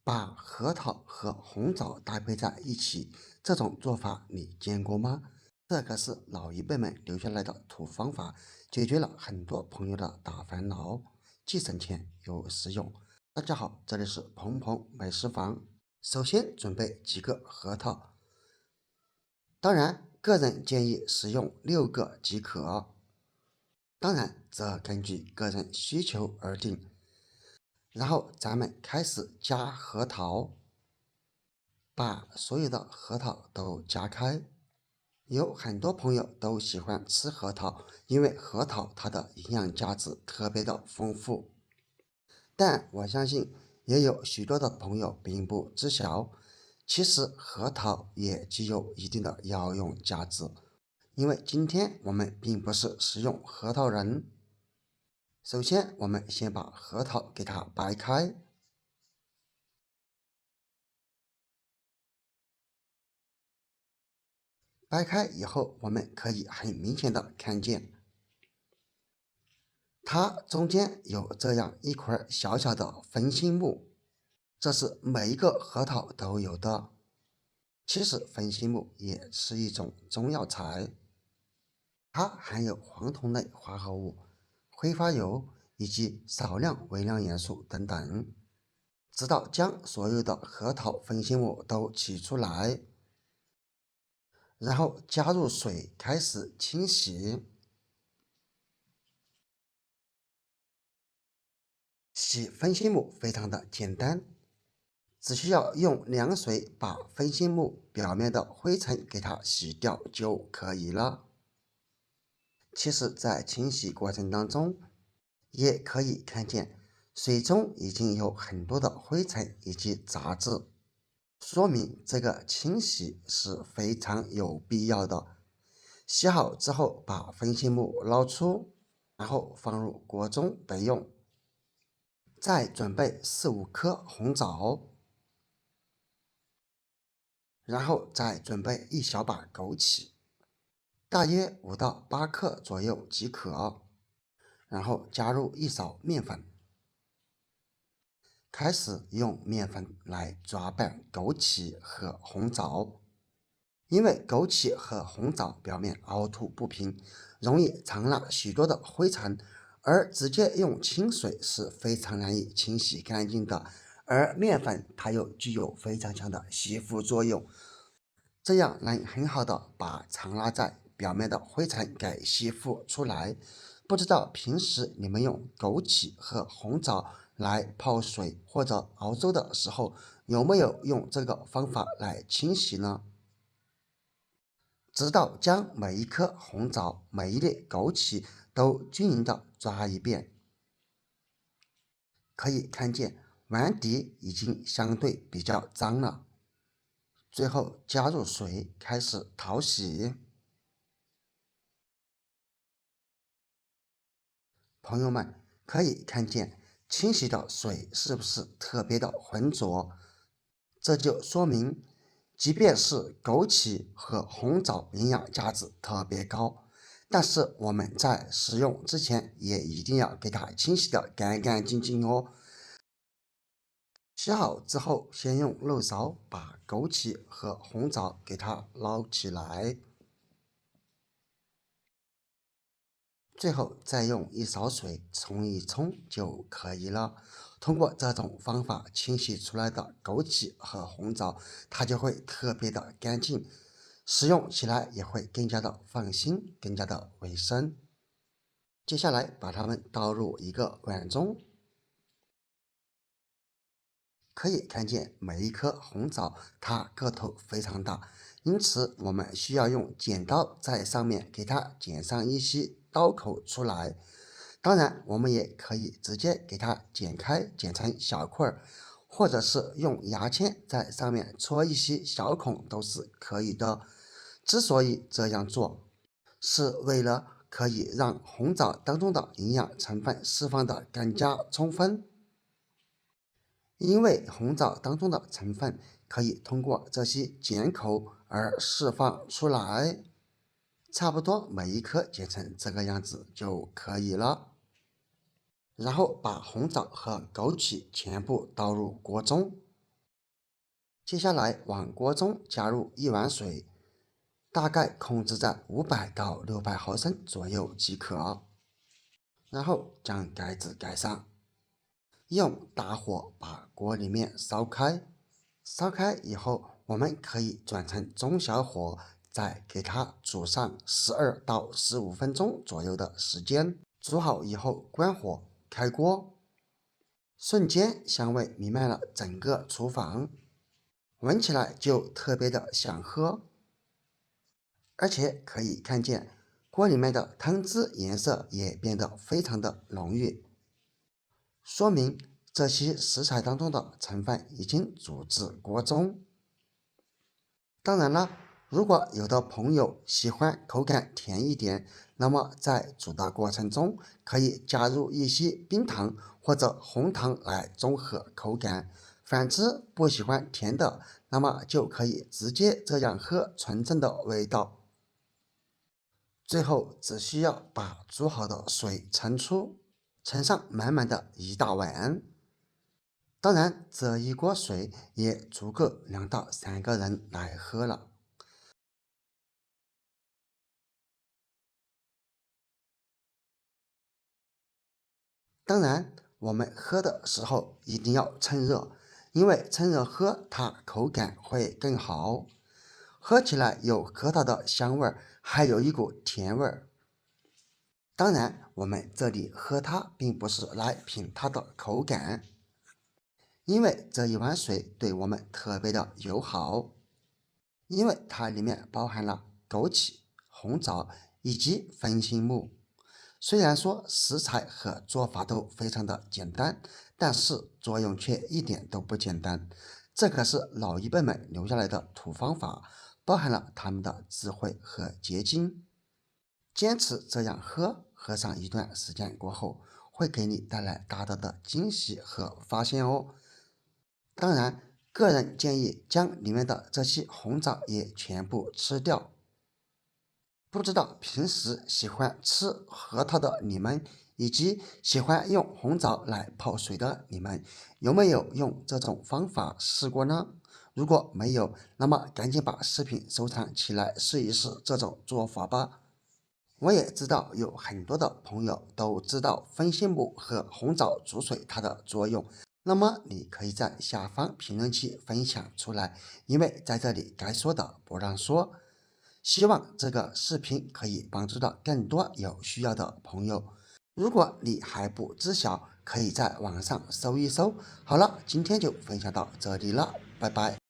把核桃和红枣搭配在一起，这种做法你见过吗？这可是老一辈们留下来的土方法，解决了很多朋友的大烦恼，既省钱又实用。大家好，这里是鹏鹏美食房。首先准备几个核桃，当然个人建议使用6个即可，当然这根据个人需求而定。然后咱们开始夹核桃。把所有的核桃都夹开。有很多朋友都喜欢吃核桃，因为核桃它的营养价值特别的丰富。但我相信也有许多的朋友并不知晓，其实核桃也具有一定的药用价值。因为今天我们并不是食用核桃仁。首先我们先把核桃给它掰开。掰开以后，我们可以很明显的看见，它中间有这样一块小小的分心木，这是每一个核桃都有的。其实分心木也是一种中药材，它含有黄酮类化合物、挥发油以及少量微量元素等等。直到将所有的核桃分心木都取出来，然后加入水开始清洗。洗分心木非常的简单，只需要用凉水把分心木表面的灰尘给它洗掉就可以了。其实在清洗过程当中，也可以看见水中已经有很多的灰尘以及杂质，说明这个清洗是非常有必要的。洗好之后把分心木捞出，然后放入锅中备用。再准备4、5颗红枣，然后再准备一小把枸杞，大约5到8克左右即可。然后加入一勺面粉，开始用面粉来抓拌枸杞和红枣。因为枸杞和红枣表面凹凸不平，容易藏纳许多的灰尘，而直接用清水是非常难以清洗干净的。而面粉它又具有非常强的吸附作用，这样能很好的把藏纳在表面的灰尘给吸附出来。不知道平时你们用枸杞和红枣来泡水或者熬粥的时候，有没有用这个方法来清洗呢？直到将每一颗红枣、每一粒枸杞都均匀的抓一遍。可以看见碗底已经相对比较脏了。最后加入水开始淘洗。朋友们可以看见清洗的水是不是特别的浑浊？这就说明即便是枸杞和红枣营养价值特别高，但是我们在食用之前也一定要给它清洗的干干净净哦。洗好之后，先用漏勺把枸杞和红枣给它捞起来，最后再用一勺水冲一冲就可以了。通过这种方法清洗出来的枸杞和红枣，它就会特别的干净，使用起来也会更加的放心，更加的卫生。接下来把它们倒入一个碗中。可以看见每一颗红枣它个头非常大，因此我们需要用剪刀在上面给它剪上一些刀口出来。当然我们也可以直接给它剪开，剪成小块儿，或者是用牙签在上面戳一些小孔都是可以的。之所以这样做，是为了可以让红枣当中的营养成分释放的更加充分。因为红枣当中的成分可以通过这些剪口而释放出来，差不多每一颗剪成这个样子就可以了。然后把红枣和枸杞全部倒入锅中，接下来往锅中加入1碗水，大概控制在500到600毫升左右即可。然后将盖子盖上，用大火把锅里面烧开。烧开以后，我们可以转成中小火，再给它煮上12到15分钟左右的时间。煮好以后关火，开锅，瞬间香味弥漫了整个厨房，闻起来就特别的想喝。而且可以看见锅里面的汤汁颜色也变得非常的浓郁，说明这些食材当中的成分已经煮至锅中。当然了，如果有的朋友喜欢口感甜一点，那么在煮的过程中可以加入一些冰糖或者红糖来中和口感。反之，不喜欢甜的，那么就可以直接这样喝纯正的味道。最后只需要把煮好的水盛出，盛上满满的一大碗。当然，这一锅水也足够2到3个人来喝了。当然，我们喝的时候一定要趁热，因为趁热喝它口感会更好，喝起来有核桃的香味儿，还有一股甜味儿。当然，我们这里喝它并不是来品它的口感，因为这一碗水对我们特别的友好，因为它里面包含了枸杞、红枣以及粉心木。虽然说食材和做法都非常的简单，但是作用却一点都不简单。这可是老一辈们留下来的土方法，包含了他们的智慧和结晶。坚持这样喝，喝上一段时间过后，会给你带来大大的惊喜和发现哦。当然，个人建议将里面的这些红枣也全部吃掉。不知道平时喜欢吃核桃的你们，以及喜欢用红枣来泡水的你们，有没有用这种方法试过呢？如果没有，那么赶紧把视频收藏起来试一试这种做法吧。我也知道有很多的朋友都知道分心木和红枣煮水它的作用，那么你可以在下方评论区分享出来，因为在这里该说的不让说。希望这个视频可以帮助到更多有需要的朋友。如果你还不知晓，可以在网上搜一搜。好了，今天就分享到这里了，拜拜。